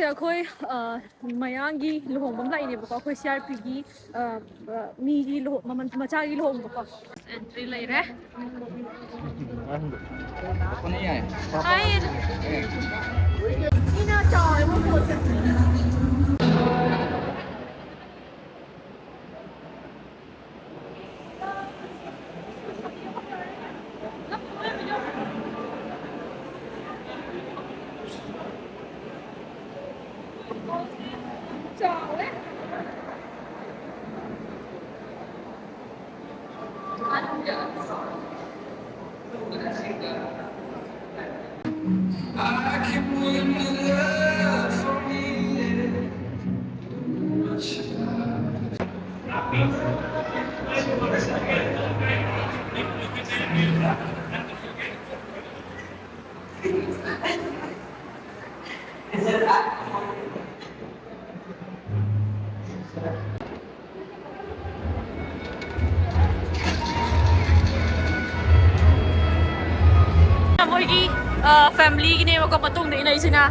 ꯑꯩꯈꯣꯏ ꯃꯌꯥꯡꯒꯤ ꯂꯨꯍꯣꯡꯕ ꯑꯃ ꯂꯥꯛꯏꯅꯦꯕꯀꯣ ꯑꯩꯈꯣꯏ CRPꯒꯤ ꯃꯤꯒꯤ ꯃꯆꯥꯒꯤ ꯂꯨꯍꯣꯡꯕꯀꯣ ꯑꯦꯟꯇ꯭ꯔꯤ ꯂꯩꯔꯦ ꯃꯤꯅ ꯆꯥꯎꯔꯦꯕ ꯄꯣꯠꯁꯦ ꯃꯣꯏꯒꯤ ꯐꯦꯃꯤꯂꯤꯒꯤꯅꯦꯕꯀꯣ ꯃꯇꯨꯡꯗ ꯏꯟꯅꯩꯁꯤꯅ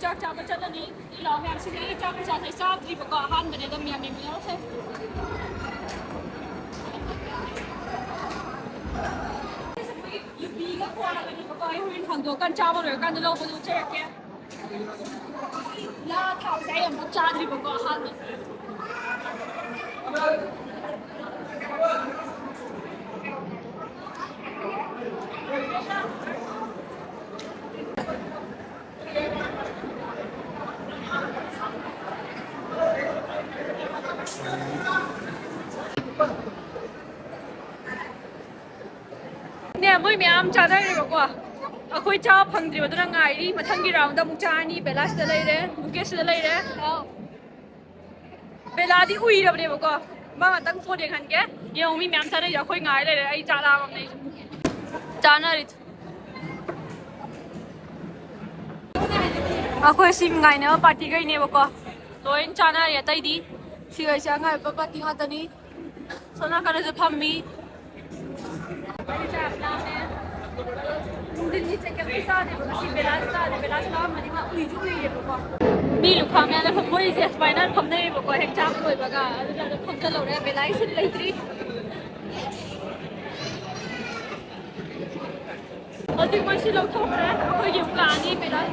Chak chapa chatani, ilo ma'am sige chak chata sa trip ko han bane da ma'am ne miyo se. You biga ko ala bane ko ai huin hang do kan chapa lo kan lo bu che ke. La thao sai am cha trip ko han. 네, Moi Mayanggi 차다리고 아코이 차 펑드리버드나 ngairi 마탕기 라운드 amuк chani belasta leire mukesda leire beladi uirabne bako ma tang phone dekhan ke yeumi ma'am chana ya khoi ngai leire ai chala am nei chana ri akhoi sim ngai na party gai ne bako loin chana ya tai di sigai cha ngai pa party nga tani sona kana je phammi Dili check up sa de kasi belas na mani ma ui ju ye bako mi lu kham ya la phoi se spinal pham nei bako hek cham loi baga adu la pham cha lo re belai sin lai tri adu ma si lo thok re khoi yu ka ni belai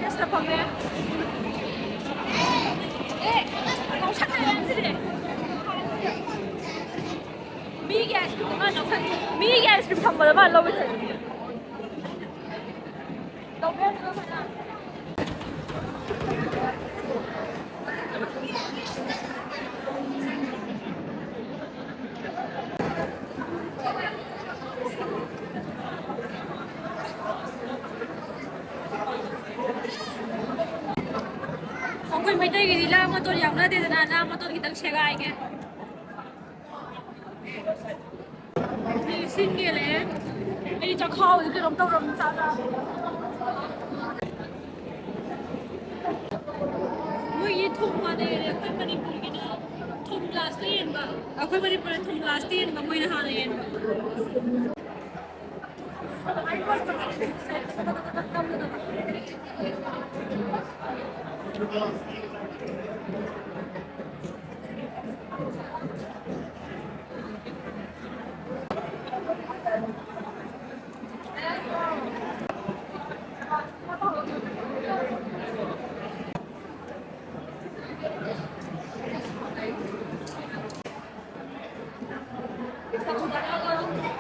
kes ta pham ne e ko sa ka yan si de 미개 아이스크림만 넣고 미개 아이스크림 한번만 넣어보세요. 넣으면 không quên mấy tay cái là motor yang na de na motor kita segai ke ni sin ke le ai cho khao cái rom tao rom sa ra moi ye thum ma de le kai mani pur ke na thum last yen ba akoi mani pur thum last yen ba moi na ha na yen ba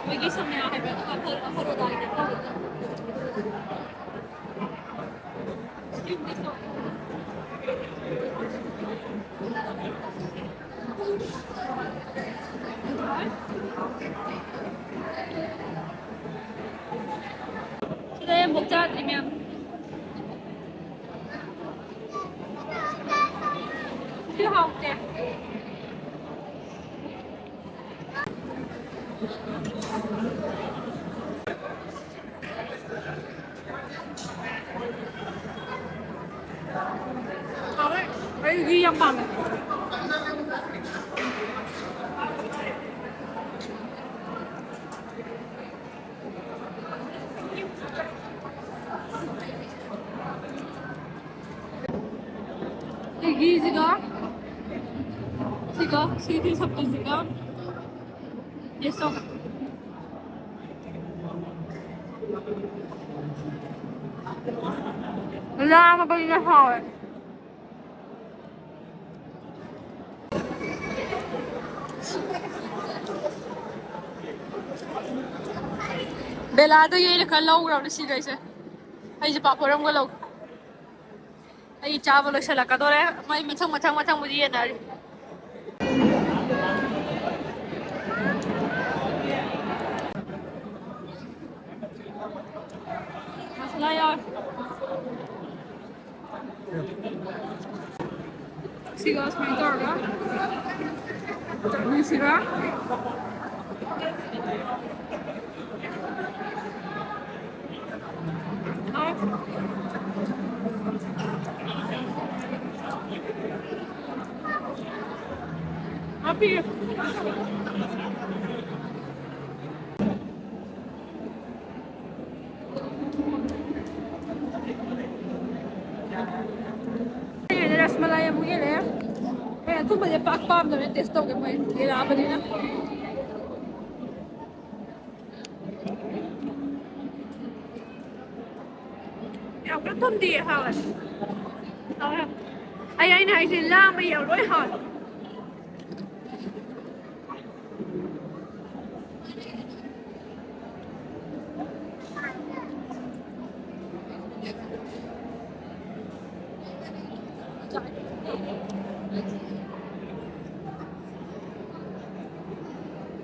Bagi sampai apa apa roda ini tahu tak? Sudah yang bukti terima. Chưa học nè. Ay, ghi yang bằng. Ghi gì đó? Gì đó? Gì thì sắp tới gì đó? Yes, so. Là mà bây giờ hỏi. Bella, tôi vậy là lâu rồi nó xí rồi chứ. Hay là bà phụ không có lâu. Hay cha vào lúc sẽ là cái đó đấy. Mà thằng một gì này. Masala ya. Sigas may torga. May siga. Happy. Rasmalai mo yun eh. Kaya kung mali pakpam na yung testo ko mo eh. Kailangan din na. Kaya ko tôm đi hả? Ai này thì la mà dạo đối hả?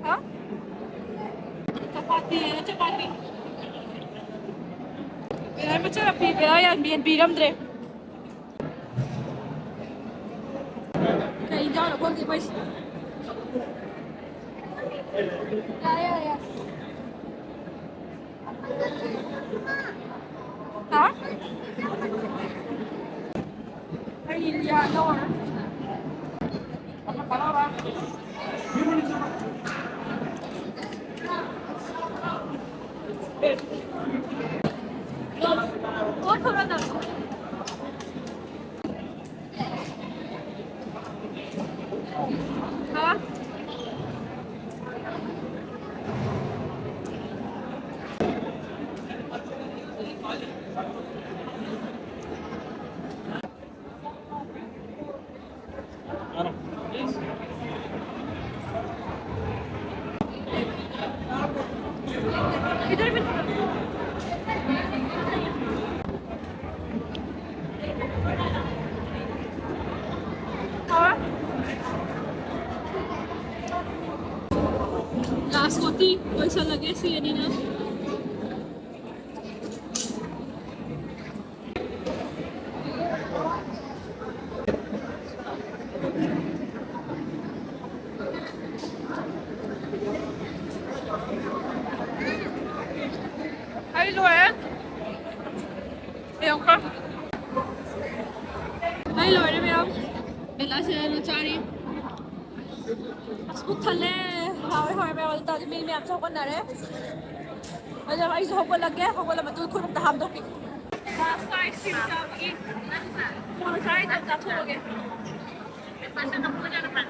Hả? Chapati. Kaya mo siya yan, BNB ramdre. Kaya hindi ako nagwag di ba? Yeah. Hả? Ay, yeah, no. Ano ba? What for another? Hả? इधर भी और last होती पैसा लगे सी यानी ना Hãy luôn em không hãy luôn đi em mình lại sẽ nó chơi đi Scoot thằng này hỏi hỏi mẹ tao thì mình mẹ cho con này đấy bây giờ anh sẽ học con là ghé học con là mà tôi không thể làm đâu kì sai xíu cho chị con sai thật thật thôi kìa bạn sẽ không có ra được bạn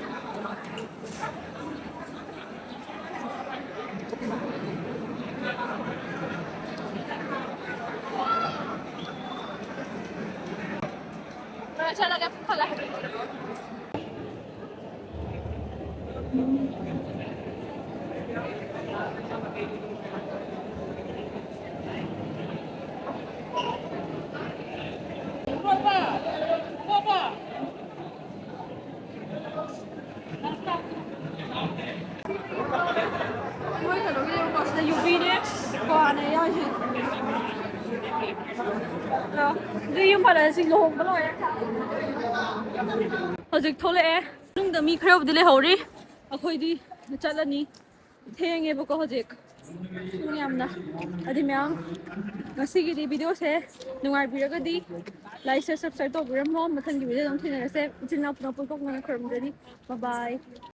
Saya lagi kalah. Moi kalau kita pas dah UB ni, kau aneh ya sih. Đi nhưng mà là xin lỗi không rồi hꯧꯖꯤꯛ ꯊꯣꯛꯂꯛꯑꯦ ꯃꯅꯨꯡꯗ ꯃꯤ ꯈꯔꯕꯨꯗꯤ ꯂꯩꯍꯧꯔꯤ ꯑꯩꯈꯣꯏꯗꯤ ꯆꯠꯂꯅꯤ ꯊꯦꯡꯉꯦꯕꯀꯣ ꯍꯧꯖꯤꯛ ꯄꯨꯡ ꯌꯥꯝꯅ ꯑꯗꯨ ꯃꯌꯥꯝ ꯉꯁꯤꯒꯤꯗꯤ ꯚꯤꯗꯤꯑꯣꯁꯦ ꯅꯨꯡꯉꯥꯏꯕꯤꯔꯒꯗꯤ ꯂꯥꯏꯛ ꯁꯕꯁꯀ꯭ꯔꯥꯏꯕ ꯇꯧꯕꯤꯔꯝꯃꯣ ꯃꯊꯪꯒꯤ ꯚꯤꯗꯤꯑꯣ ꯑꯗꯨꯝ ꯊꯦꯡꯅꯔꯁꯦ ꯏꯆꯤꯟ ꯏꯅꯥꯎ ꯄꯨꯟꯅ ꯄꯨꯟꯊꯣꯛꯅ ꯈꯨꯔꯨꯝꯖꯔꯤ ꯕꯥꯏ